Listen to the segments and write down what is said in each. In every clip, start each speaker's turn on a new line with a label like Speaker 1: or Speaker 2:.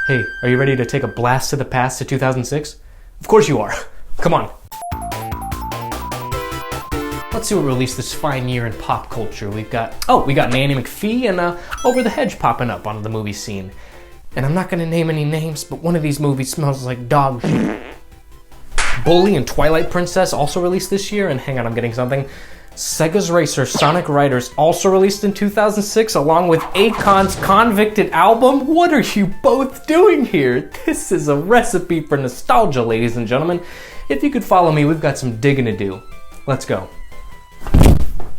Speaker 1: Hey, are you ready to take a blast to the past to 2006? Of course you are. Come on. Let's see what released this fine year in pop culture. We got Nanny McPhee and Over the Hedge popping up on the movie scene. And I'm not gonna name any names, but one of these movies smells like dog shit. Bully and Twilight Princess also released this year, and hang on, I'm getting something. Sega's Racer Sonic Riders also released in 2006 along with Akon's Convicted album. What are you both doing here? This is a recipe for nostalgia, ladies and gentlemen. If you could follow me, we've got some digging to do. Let's go.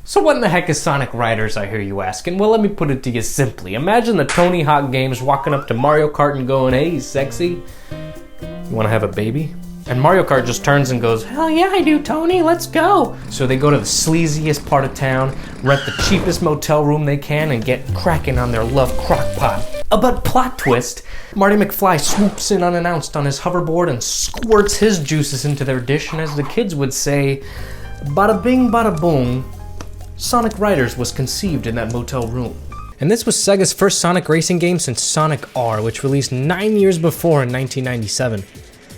Speaker 1: So what in the heck is Sonic Riders, I hear you asking? Well, let me put it to you simply. Imagine the Tony Hawk Games walking up to Mario Kart and going, "Hey, sexy, you wanna have a baby?" And Mario Kart just turns and goes, "Hell yeah, I do, Tony, let's go." So they go to the sleaziest part of town, rent the cheapest motel room they can, and get cracking on their love crock pot. But plot twist, Marty McFly swoops in unannounced on his hoverboard and squirts his juices into their dish, and as the kids would say, bada bing, bada boom, Sonic Riders was conceived in that motel room. And this was Sega's first Sonic racing game since Sonic R, which released 9 years before in 1997.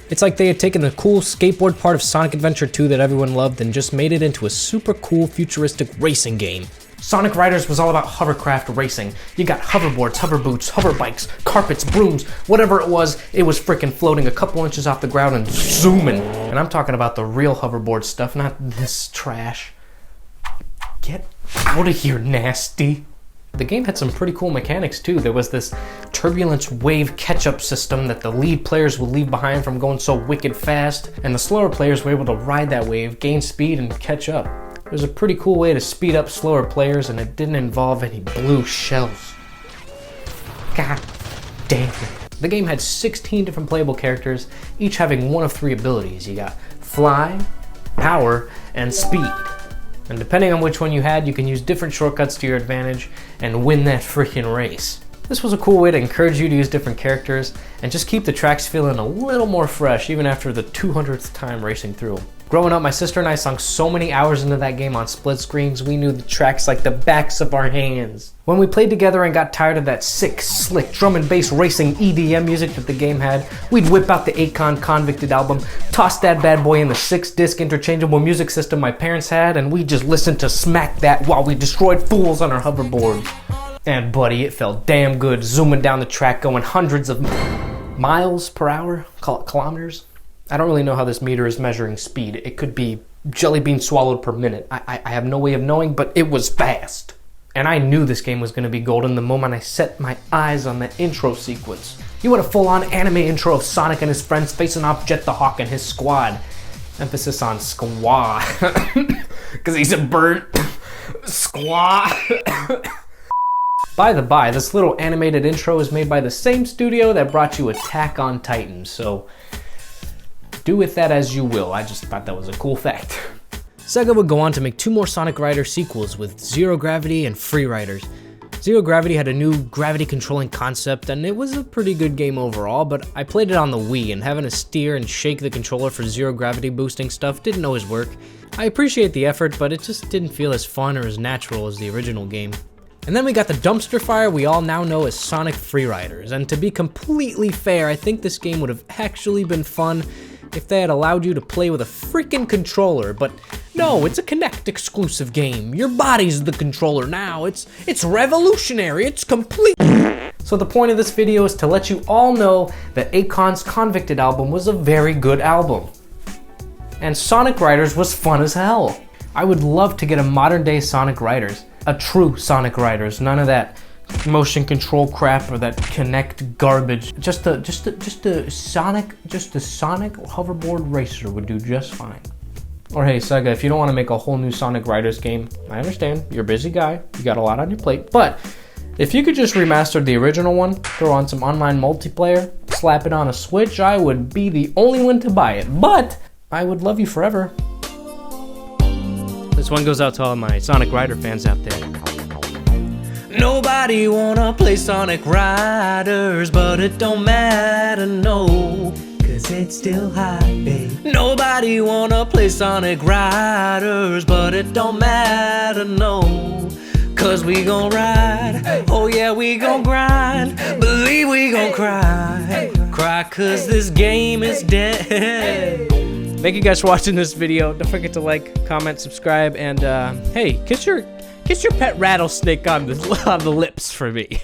Speaker 1: It's like they had taken the cool skateboard part of Sonic Adventure 2 that everyone loved and just made it into a super cool futuristic racing game. Sonic Riders was all about hovercraft racing. You got hoverboards, hover boots, hover bikes, carpets, brooms, whatever it was frickin' floating a couple inches off the ground and zooming. And I'm talking about the real hoverboard stuff, not this trash. Get out of here, nasty. The game had some pretty cool mechanics too. There was this turbulence wave catch-up system that the lead players would leave behind from going so wicked fast, and the slower players were able to ride that wave, gain speed, and catch up. It was a pretty cool way to speed up slower players, and it didn't involve any blue shells. God damn it. The game had 16 different playable characters, each having one of 3 abilities. You got Fly, Power, and Speed. And depending on which one you had, you can use different shortcuts to your advantage and win that freaking race. This was a cool way to encourage you to use different characters and just keep the tracks feeling a little more fresh even after the 200th time racing through them. Growing up, my sister and I sunk so many hours into that game on split screens, we knew the tracks like the backs of our hands. When we played together and got tired of that sick, slick drum and bass racing EDM music that the game had, we'd whip out the Akon Convicted album, toss that bad boy in the 6-disc interchangeable music system my parents had, and we'd just listen to Smack That while we destroyed fools on our hoverboard. And buddy, it felt damn good zooming down the track going hundreds of miles per hour, call it kilometers. I don't really know how this meter is measuring speed. It could be jelly bean swallowed per minute. I have no way of knowing, but it was fast. And I knew this game was going to be golden the moment I set my eyes on the intro sequence. You had a full-on anime intro of Sonic and his friends facing off Jet the Hawk and his squad. Emphasis on squad. Because he's a bird. Squad. By the by, this little animated intro is made by the same studio that brought you Attack on Titan, so do with that as you will. I just thought that was a cool fact. Sega would go on to make 2 more Sonic Riders sequels with Zero Gravity and Free Riders. Zero Gravity had a new gravity controlling concept and it was a pretty good game overall, but I played it on the Wii and having to steer and shake the controller for zero gravity boosting stuff didn't always work. I appreciate the effort, but it just didn't feel as fun or as natural as the original game. And then we got the dumpster fire we all now know as Sonic Free Riders, and to be completely fair, I think this game would have actually been fun if they had allowed you to play with a freaking controller, but no, it's a Kinect exclusive game. Your body's the controller now. It's revolutionary. It's complete. So the point of this video is to let you all know that Akon's Convicted album was a very good album. And Sonic Riders was fun as hell. I would love to get a modern day Sonic Riders. A true Sonic Riders, none of that motion control crap or that Kinect garbage. Just a Sonic hoverboard racer would do just fine. Or hey, Sega, if you don't want to make a whole new Sonic Riders game, I understand, you're a busy guy, you got a lot on your plate, but if you could just remaster the original one, throw on some online multiplayer, slap it on a Switch, I would be the only one to buy it, but I would love you forever. This one goes out to all my Sonic Rider fans out there. Nobody wanna play Sonic Riders, but it don't matter, no, cause it's still hot, babe. Nobody wanna play Sonic Riders, but it don't matter, no, cause we gon' ride. Oh yeah, we gon' grind. Believe we gon' cry. Cry cause this game is dead. Thank you guys for watching this video. Don't forget to like, comment, subscribe, and hey, kiss your pet rattlesnake on the lips for me.